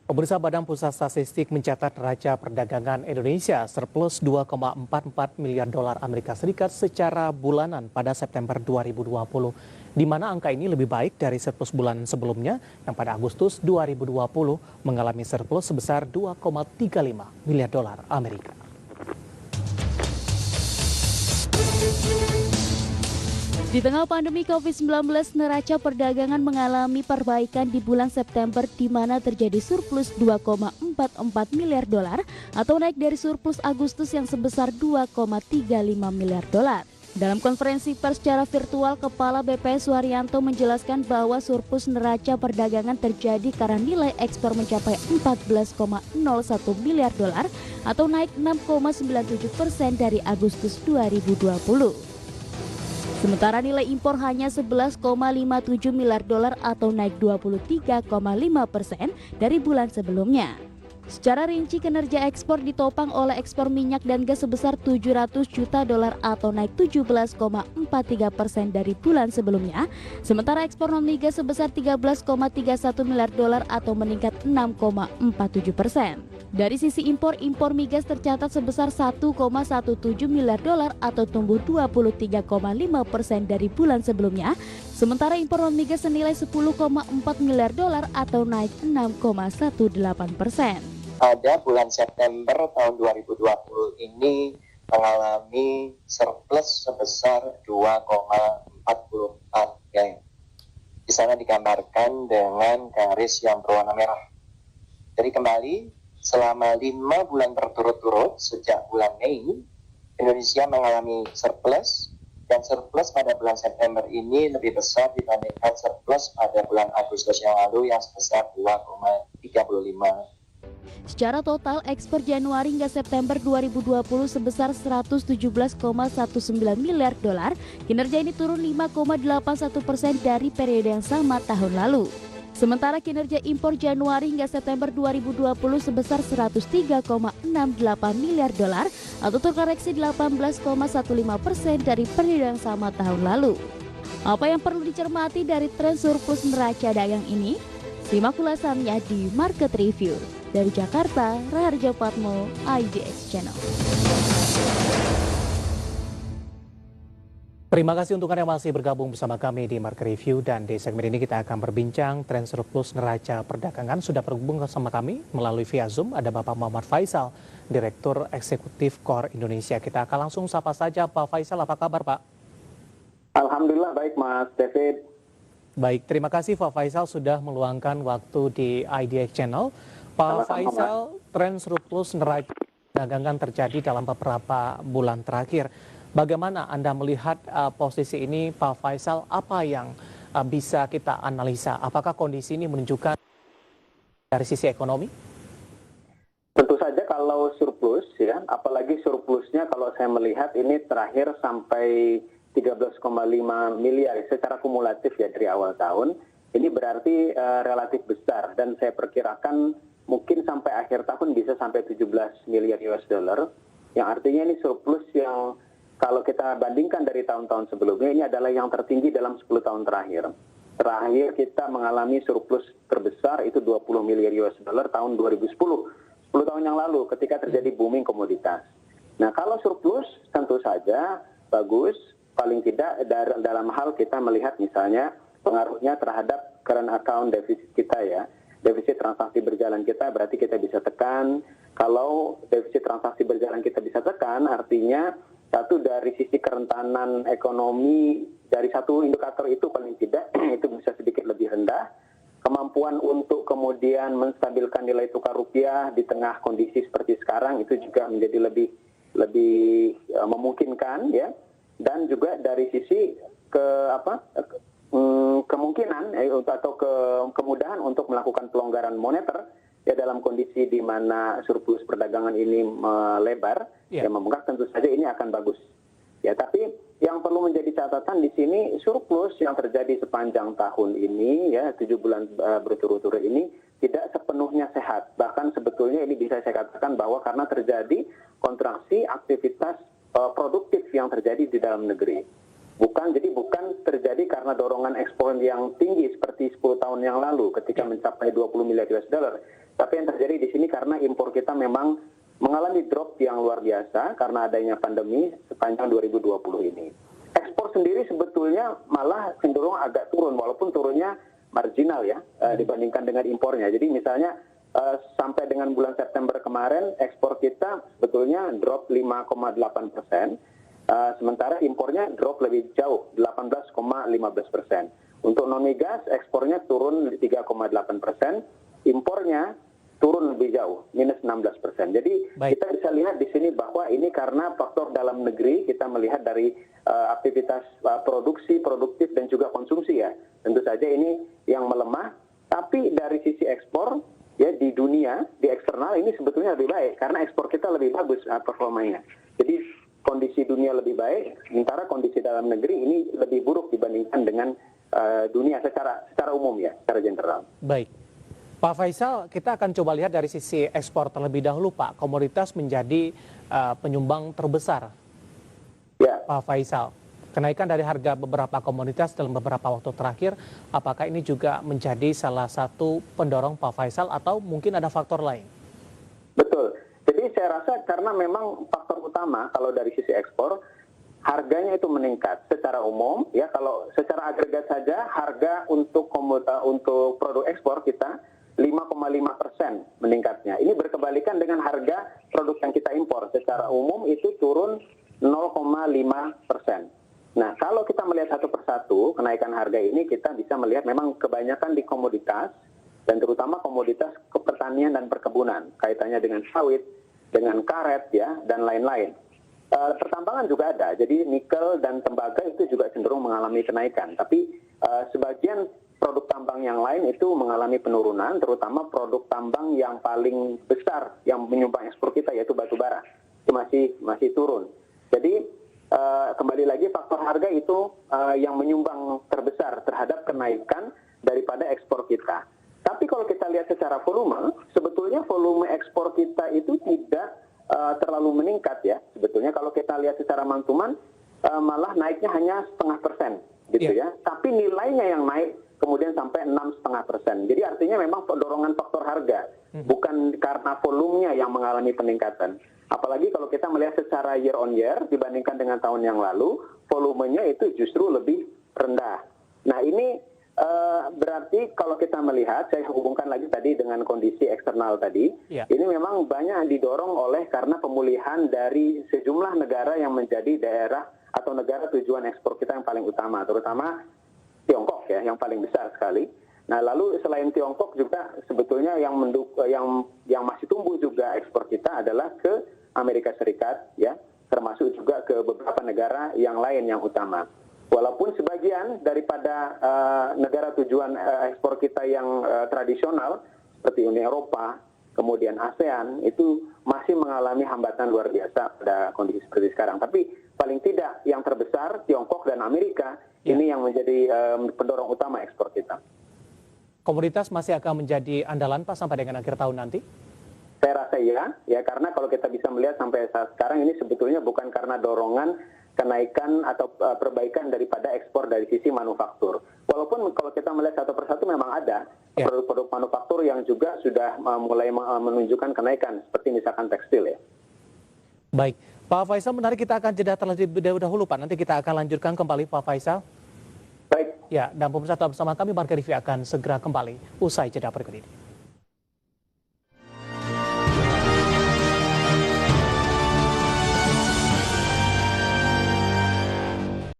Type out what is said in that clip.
Pemirsa, Badan Pusat Statistik mencatat neraca perdagangan Indonesia surplus 2,44 miliar dolar Amerika Serikat secara bulanan pada September 2020, di mana angka ini lebih baik dari surplus bulan sebelumnya yang pada Agustus 2020 mengalami surplus sebesar 2,35 miliar dolar Amerika. Di tengah pandemi COVID-19, neraca perdagangan mengalami perbaikan di bulan September di mana terjadi surplus 2,44 miliar dolar atau naik dari surplus Agustus yang sebesar 2,35 miliar dolar. Dalam konferensi pers secara virtual, Kepala BPS Suharyanto menjelaskan bahwa surplus neraca perdagangan terjadi karena nilai ekspor mencapai 14,01 miliar dolar atau naik 6,97% dari Agustus 2020. Sementara nilai impor hanya 11,57 miliar dolar atau naik 23,5% dari bulan sebelumnya. Secara rinci, kinerja ekspor ditopang oleh ekspor minyak dan gas sebesar 700 juta dolar atau naik 17,43% dari bulan sebelumnya. Sementara ekspor non-migas sebesar 13,31 miliar dolar atau meningkat 6,47%. Dari sisi impor migas tercatat sebesar 1,17 miliar dolar atau tumbuh 23,5% dari bulan sebelumnya. Sementara impor non-migas senilai 10,4 miliar dolar atau naik 6,18%. Pada bulan September tahun 2020 ini mengalami surplus sebesar 2,44 ya. Di sana digambarkan dengan garis yang berwarna merah. Jadi kembali, selama 5 bulan berturut-turut sejak bulan Mei, Indonesia mengalami surplus, dan surplus pada bulan September ini lebih besar dibandingkan surplus pada bulan Agustus yang lalu yang sebesar 2,35. Secara total, ekspor Januari hingga September 2020 sebesar 117,19 miliar dolar. Kinerja ini turun 5,81% dari periode yang sama tahun lalu. Sementara kinerja impor Januari hingga September 2020 sebesar 103,68 miliar dolar atau terkoreksi 18,15% dari periode yang sama tahun lalu. Apa yang perlu dicermati dari tren surplus neraca dagang ini? Simak ulasannya di Market Review. Dari Jakarta, Raharjo Patmo, IDX Channel. Terima kasih untuk Anda yang masih bergabung bersama kami di Market Review, dan di segmen ini kita akan berbincang tren surplus neraca perdagangan. Sudah berhubung bersama kami melalui via Zoom ada Bapak Muhammad Faisal, Direktur Eksekutif KOR Indonesia. Kita akan langsung sapa saja Pak Faisal, apa kabar Pak? Alhamdulillah baik Mas David. Baik, terima kasih Pak Faisal sudah meluangkan waktu di IDX Channel. Pak Faisal, tren surplus neraca perdagangan terjadi dalam beberapa bulan terakhir. Bagaimana Anda melihat posisi ini Pak Faisal? Apa yang bisa kita analisa? Apakah kondisi ini menunjukkan dari sisi ekonomi? Tentu saja kalau surplus ya, apalagi surplusnya kalau saya melihat ini terakhir sampai 13,5 miliar secara kumulatif ya dari awal tahun. Ini berarti relatif besar dan saya perkirakan mungkin sampai akhir tahun bisa sampai 17 miliar US dollar. Yang artinya ini surplus yang kalau kita bandingkan dari tahun-tahun sebelumnya, ini adalah yang tertinggi dalam 10 tahun terakhir. Terakhir kita mengalami surplus terbesar itu 20 miliar US dollar tahun 2010. 10 tahun yang lalu ketika terjadi booming komoditas. Nah kalau surplus tentu saja bagus, paling tidak dalam hal kita melihat misalnya pengaruhnya terhadap current account defisit kita ya. Defisit transaksi berjalan kita berarti kita bisa tekan. Kalau defisit transaksi berjalan kita bisa tekan, artinya satu dari sisi kerentanan ekonomi dari satu indikator itu paling tidak itu bisa sedikit lebih rendah. Kemampuan untuk kemudian menstabilkan nilai tukar rupiah di tengah kondisi seperti sekarang itu juga menjadi lebih memungkinkan ya. Dan juga dari sisi kemungkinan atau kemudahan untuk melakukan pelonggaran moneter ya dalam kondisi di mana surplus perdagangan ini melebar yang membengkak, tentu saja ini akan bagus. Ya, tapi yang perlu menjadi catatan di sini surplus yang terjadi sepanjang tahun ini ya 7 bulan berturut-turut ini tidak sepenuhnya sehat. Bahkan sebetulnya ini bisa saya katakan bahwa karena terjadi kontraksi aktivitas produktif yang terjadi di dalam negeri. Bukan terjadi karena dorongan ekspor yang tinggi seperti 10 tahun yang lalu ketika mencapai 20 miliar US dollar. Tapi yang terjadi di sini karena impor kita memang mengalami drop yang luar biasa karena adanya pandemi sepanjang 2020 ini. Ekspor sendiri sebetulnya malah cenderung agak turun, walaupun turunnya marginal ya dibandingkan dengan impornya. Jadi misalnya sampai dengan bulan September kemarin ekspor kita sebetulnya drop 5,8%, sementara impornya drop lebih jauh 18,15%. Untuk non migas ekspornya turun 3,8%, impornya turun lebih jauh, minus 16%. Jadi kita bisa lihat di sini bahwa ini karena faktor dalam negeri, kita melihat dari aktivitas produksi, produktif, dan juga konsumsi ya. Tentu saja ini yang melemah, tapi dari sisi ekspor, ya di dunia, di eksternal ini sebetulnya lebih baik, karena ekspor kita lebih bagus performanya. Jadi kondisi dunia lebih baik, sementara kondisi dalam negeri ini lebih buruk dibandingkan dengan dunia secara umum ya, secara general. Baik. Pak Faisal, kita akan coba lihat dari sisi ekspor terlebih dahulu, Pak. Komoditas menjadi penyumbang terbesar. Ya. Pak Faisal, kenaikan dari harga beberapa komoditas dalam beberapa waktu terakhir, apakah ini juga menjadi salah satu pendorong Pak Faisal atau mungkin ada faktor lain? Betul. Jadi saya rasa karena memang faktor utama kalau dari sisi ekspor, harganya itu meningkat secara umum. Ya, kalau secara agregat saja harga untuk produk ekspor kita 5,5% meningkatnya. Ini berkebalikan dengan harga produk yang kita impor. Secara umum itu turun 0,5%. Nah, kalau kita melihat satu persatu kenaikan harga ini, kita bisa melihat memang kebanyakan di komoditas, dan terutama komoditas pertanian dan perkebunan. Kaitannya dengan sawit, dengan karet, ya, dan lain-lain. Pertambangan juga ada, jadi nikel dan tembaga itu juga cenderung mengalami kenaikan. Tapi sebagian produk tambang yang lain itu mengalami penurunan, terutama produk tambang yang paling besar yang menyumbang ekspor kita yaitu batu bara, itu masih turun. Jadi kembali lagi faktor harga itu yang menyumbang terbesar terhadap kenaikan daripada ekspor kita. Tapi kalau kita lihat secara volume, sebetulnya volume ekspor kita itu tidak terlalu meningkat ya. Sebetulnya kalau kita lihat secara mantuman malah naiknya hanya 0,5% gitu ya. Tapi nilainya yang naik kemudian sampai 6,5%. Jadi artinya memang dorongan faktor harga, bukan karena volumenya yang mengalami peningkatan. Apalagi kalau kita melihat secara year on year dibandingkan dengan tahun yang lalu, volumenya itu justru lebih rendah. Nah ini berarti kalau kita melihat, saya hubungkan lagi tadi dengan kondisi eksternal tadi, ini memang banyak didorong oleh karena pemulihan dari sejumlah negara yang menjadi daerah atau negara tujuan ekspor kita yang paling utama, terutama Tiongkok ya, yang paling besar sekali. Nah, lalu selain Tiongkok juga sebetulnya yang masih tumbuh juga ekspor kita adalah ke Amerika Serikat ya, termasuk juga ke beberapa negara yang lain yang utama. Walaupun sebagian daripada negara tujuan ekspor kita yang tradisional seperti Uni Eropa, kemudian ASEAN itu masih mengalami hambatan luar biasa pada kondisi seperti sekarang. Tapi paling tidak yang terbesar Tiongkok dan Amerika ini yang menjadi pendorong utama ekspor kita. Komoditas masih akan menjadi andalan Pak sampai dengan akhir tahun nanti? Saya rasa ya karena kalau kita bisa melihat sampai saat sekarang ini sebetulnya bukan karena dorongan kenaikan atau perbaikan daripada ekspor dari sisi manufaktur. Walaupun kalau kita melihat satu persatu memang ada produk-produk manufaktur yang juga sudah mulai menunjukkan kenaikan, seperti misalkan tekstil ya. Baik, Pak Faisal, menarik, kita akan jeda terlebih dahulu Pak. Nanti kita akan lanjutkan kembali Pak Faisal. Baik. Ya, dan pemirsa tetap bersama kami, Marga Rivi akan segera kembali usai jeda berikut ini.